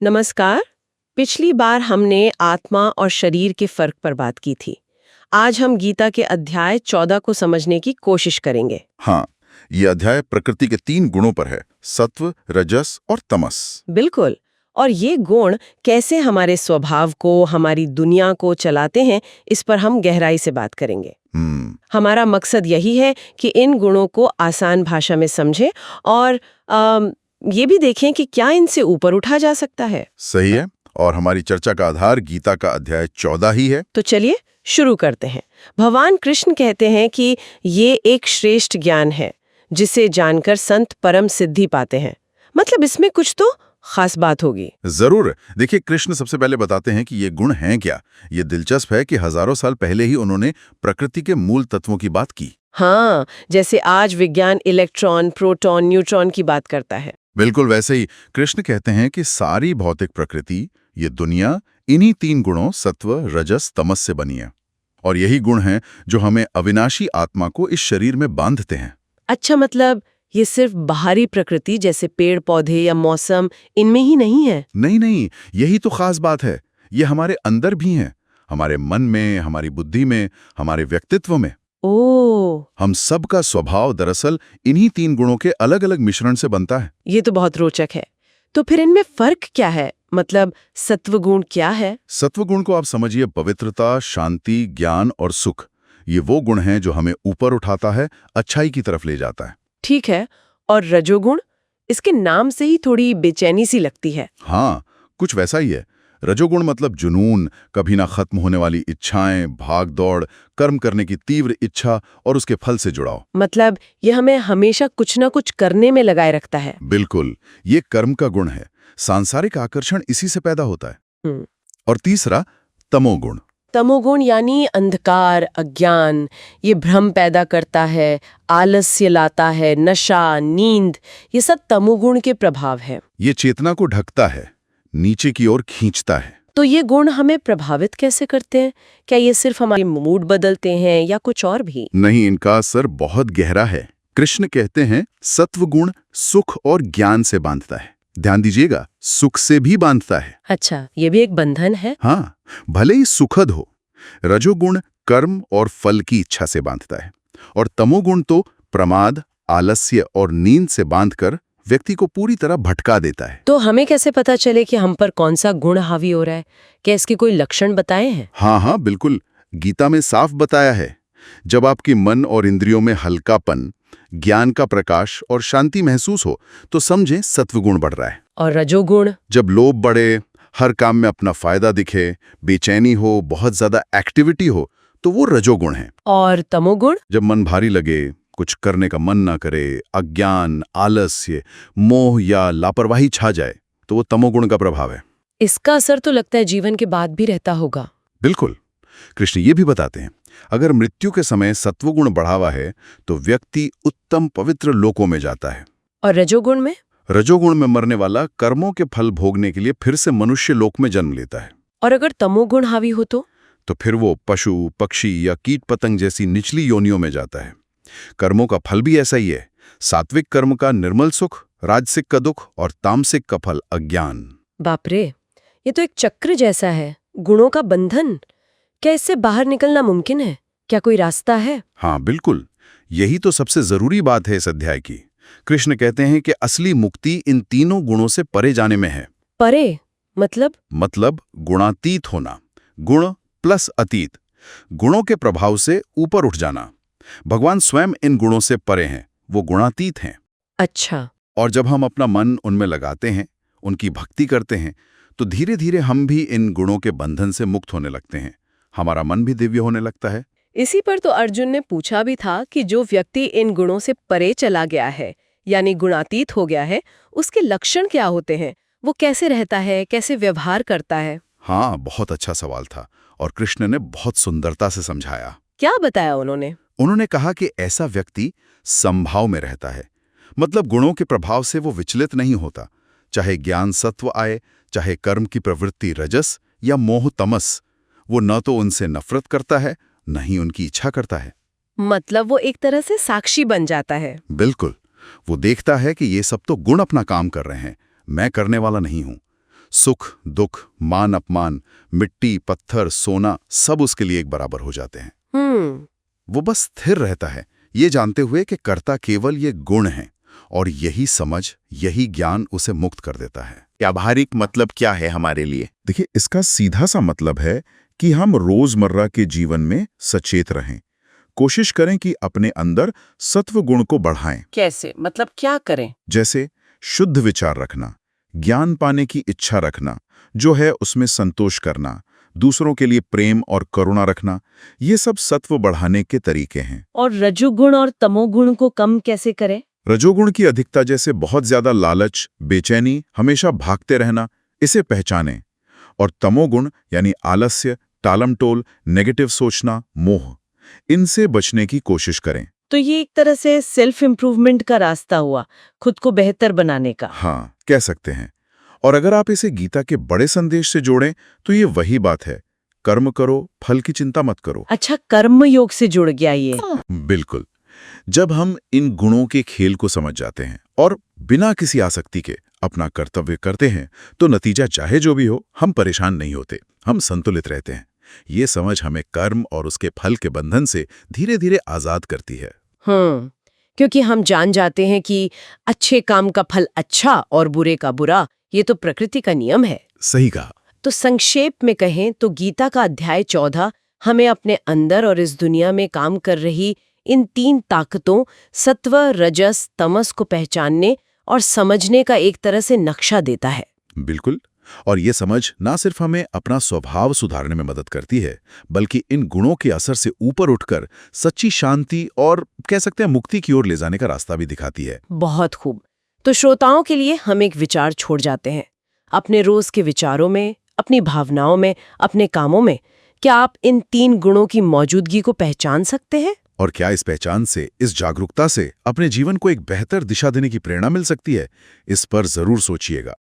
नमस्कार। पिछली बार हमने आत्मा और शरीर के फर्क पर बात की थी। आज हम गीता के अध्याय 14 को समझने की कोशिश करेंगे। हाँ, ये अध्याय प्रकृति के 3 गुणों पर है, सत्व, रजस और तमस। बिल्कुल। और ये गुण कैसे हमारे स्वभाव को, हमारी दुनिया को चलाते हैं, इस पर हम गहराई से बात करेंगे। हमारा मकसद यही है कि इन गुणों को आसान भाषा में समझें और ये भी देखें कि क्या इनसे ऊपर उठा जा सकता है। सही है। और हमारी चर्चा का आधार गीता का अध्याय 14 ही है। तो चलिए शुरू करते हैं। भगवान कृष्ण कहते हैं कि ये एक श्रेष्ठ ज्ञान है जिसे जानकर संत परम सिद्धि पाते हैं। मतलब इसमें कुछ तो खास बात होगी। जरूर। देखिए, कृष्ण सबसे पहले बताते हैं कि ये गुण हैं क्या। ये दिलचस्प है कि हजारों साल पहले ही उन्होंने प्रकृति के मूल तत्वों की बात की। हाँ, जैसे आज विज्ञान इलेक्ट्रॉन, प्रोटॉन, न्यूट्रॉन की बात करता है। बिल्कुल वैसे ही कृष्ण कहते हैं कि सारी भौतिक प्रकृति, ये दुनिया, इन्हीं 3 गुणों सत्व, रजस, तमस से बनी है। और यही गुण हैं जो हमें अविनाशी आत्मा को इस शरीर में बांधते हैं। अच्छा, मतलब ये सिर्फ बाहरी प्रकृति जैसे पेड़ पौधे या मौसम, इनमें ही नहीं है? नहीं नहीं, यही तो खास बात है। ये हमारे अंदर भी हैं, हमारे मन में, हमारी बुद्धि में, हमारे व्यक्तित्व में। ओह, हम सब का स्वभाव दरअसल इन्हीं 3 गुणों के अलग अलग मिश्रण से बनता है। ये तो बहुत रोचक है। तो फिर इनमें फर्क क्या है? मतलब सत्वगुण क्या है? सत्वगुण को आप समझिए पवित्रता, शांति, ज्ञान और सुख। ये वो गुण हैं जो हमें ऊपर उठाता है, अच्छाई की तरफ ले जाता है। ठीक है। और रजोगुण? इसके नाम से ही थोड़ी बेचैनी सी लगती है। हाँ, कुछ वैसा ही है। रजोगुण मतलब जुनून, कभी ना खत्म होने वाली इच्छाएं, भाग दौड़, कर्म करने की तीव्र इच्छा और उसके फल से जुड़ाव। मतलब ये हमें हमेशा कुछ ना कुछ करने में लगाए रखता है। बिल्कुल, ये कर्म का गुण है। सांसारिक आकर्षण इसी से पैदा होता है। और तीसरा, तमोगुण। तमोगुण यानी अंधकार, अज्ञान। ये भ्रम पैदा करता है, आलस्य लाता है, नशा, नींद, ये सब तमोगुण के प्रभाव है। ये चेतना को ढकता है, नीचे की ओर खींचता है। तो ये गुण हमें प्रभावित कैसे करते हैं? क्या ये सिर्फ हमारे मूड बदलते हैं या कुछ और भी? नहीं, इनका असर बहुत गहरा है। कृष्ण कहते हैं सत्वगुण सुख और ज्ञान से बांधता है। ध्यान दीजिएगा, सुख से भी बांधता है। अच्छा, ये भी एक बंधन है। हाँ, भले ही सुखद हो। रजोगुण कर्म और फल की इच्छा से बांधता है और तमोगुण तो प्रमाद, आलस्य और नींद से बांधकर व्यक्ति को पूरी तरह भटका देता है। तो हमें कैसे पता चले कि हम पर कौन सा गुण हावी हो रहा है? क्या इसके कोई लक्षण बताए हैं? हाँ हाँ, बिल्कुल। गीता में साफ बताया है। जब आपके मन और इंद्रियों में हल्कापन, ज्ञान का प्रकाश और शांति महसूस हो तो समझें सत्वगुण बढ़ रहा है। और रजोगुण? जब लोभ बढ़े, हर काम में अपना फायदा दिखे, बेचैनी हो, बहुत ज्यादा एक्टिविटी हो, तो वो रजोगुण है। और तमोगुण? जब मन भारी लगे, कुछ करने का मन ना करे, अज्ञान, आलस्य, मोह या लापरवाही छा जाए, तो वो तमोगुण का प्रभाव है। इसका असर तो लगता है जीवन के बाद भी रहता होगा। बिल्कुल। कृष्ण ये भी बताते हैं, अगर मृत्यु के समय सत्वगुण बढ़ावा है तो व्यक्ति उत्तम पवित्र लोकों में जाता है। और रजोगुण में? रजोगुण में मरने वाला कर्मों के फल भोगने के लिए फिर से मनुष्य लोक में जन्म लेता है। और अगर तमोगुण हावी हो तो फिर वो पशु, पक्षी या कीट पतंग जैसी निचली योनियों में जाता है। कर्मों का फल भी ऐसा ही है। सात्विक कर्म का निर्मल सुख, राजसिक का दुख और तामसिक का फल अज्ञान। बाप रे, ये तो एक चक्र जैसा है, गुणों का बंधन। क्या इससे बाहर निकलना मुमकिन है? क्या कोई रास्ता है? हाँ बिल्कुल, यही तो सबसे जरूरी बात है इस अध्याय की। कृष्ण कहते हैं कि असली मुक्ति इन तीनों गुणों से परे जाने में है। परे मतलब गुणातीत होना, गुण प्लस अतीत, गुणों के प्रभाव से ऊपर उठ जाना। भगवान स्वयं इन गुणों से परे हैं, वो गुणातीत हैं। अच्छा। और जब हम अपना मन उनमें लगाते हैं, उनकी भक्ति करते हैं, तो धीरे धीरे हम भी इन गुणों के बंधन से मुक्त होने लगते हैं। हमारा मन भी दिव्य होने लगता है। इसी पर तो अर्जुन ने पूछा भी था कि जो व्यक्ति इन गुणों से परे चला गया है, यानी गुणातीत हो गया है, उसके लक्षण क्या होते हैं? वो कैसे रहता है, कैसे व्यवहार करता है? हाँ, बहुत अच्छा सवाल था और कृष्ण ने बहुत सुंदरता से समझाया। क्या बताया उन्होंने? उन्होंने कहा कि ऐसा व्यक्ति समभाव में रहता है। मतलब गुणों के प्रभाव से वो विचलित नहीं होता, चाहे ज्ञान सत्व आए, चाहे कर्म की प्रवृत्ति रजस या मोह तमस। वो न तो उनसे नफरत करता है, न ही उनकी इच्छा करता है। मतलब वो एक तरह से साक्षी बन जाता है। बिल्कुल। वो देखता है कि ये सब तो गुण अपना काम कर रहे हैं, मैं करने वाला नहीं हूं। सुख दुख, मान अपमान, मिट्टी पत्थर सोना सब उसके लिए एक बराबर हो जाते हैं। वो बस स्थिर रहता है, ये जानते हुए कि कर्ता केवल ये गुण हैं, और यही समझ, यही ज्ञान उसे मुक्त कर देता है। व्यावहारिक मतलब क्या है हमारे लिए? देखिए, इसका सीधा सा मतलब है कि हम रोजमर्रा के जीवन में सचेत रहें, कोशिश करें कि अपने अंदर सत्व गुण को बढ़ाएं। कैसे, मतलब क्या करें? जैसे शुद्ध विचार रखना, ज्ञान पाने की इच्छा रखना, जो है उसमें संतोष करना, दूसरों के लिए प्रेम और करुणा रखना, ये सब सत्व बढ़ाने के तरीके हैं। और रजोगुण और तमोगुण को कम कैसे करें? रजोगुण की अधिकता, जैसे बहुत ज्यादा लालच, बेचैनी, हमेशा भागते रहना, इसे पहचानें। और तमोगुण यानी आलस्य, टालमटोल, नेगेटिव सोचना, मोह, इनसे बचने की कोशिश करें। तो ये एक तरह से सेल्फ इम्प्रूवमेंट का रास्ता हुआ, खुद को बेहतर बनाने का। हाँ, कह सकते हैं। और अगर आप इसे गीता के बड़े संदेश से जोड़ें तो ये वही बात है, कर्म करो, फल की चिंता मत करो। अच्छा, कर्म योग से जुड़ गया ये। बिल्कुल। जब हम इन गुणों के खेल को समझ जाते हैं और बिना किसी आसक्ति के अपना कर्तव्य करते हैं, तो नतीजा चाहे जो भी हो, हम परेशान नहीं होते, हम संतुलित रहते हैं। ये समझ हमें कर्म और उसके फल के बंधन से धीरे धीरे आजाद करती है। क्योंकि हम जान जाते हैं कि अच्छे काम का फल अच्छा और बुरे का बुरा, ये तो प्रकृति का नियम है। सही कहा। तो संक्षेप में कहें तो गीता का अध्याय 14 हमें अपने अंदर और इस दुनिया में काम कर रही इन 3 ताकतों सत्व, रजस, तमस को पहचानने और समझने का एक तरह से नक्शा देता है। बिल्कुल। और ये समझ ना सिर्फ हमें अपना स्वभाव सुधारने में मदद करती है, बल्कि इन गुणों के असर से ऊपर उठकर सच्ची शांति और कह सकते हैं मुक्ति की ओर ले जाने का रास्ता भी दिखाती है। बहुत खूब। तो श्रोताओं के लिए हम एक विचार छोड़ जाते हैं। अपने रोज के विचारों में, अपनी भावनाओं में, अपने कामों में क्या आप इन 3 गुणों की मौजूदगी को पहचान सकते हैं? और क्या इस पहचान से, इस जागरूकता से अपने जीवन को एक बेहतर दिशा देने की प्रेरणा मिल सकती है? इस पर जरूर सोचिएगा।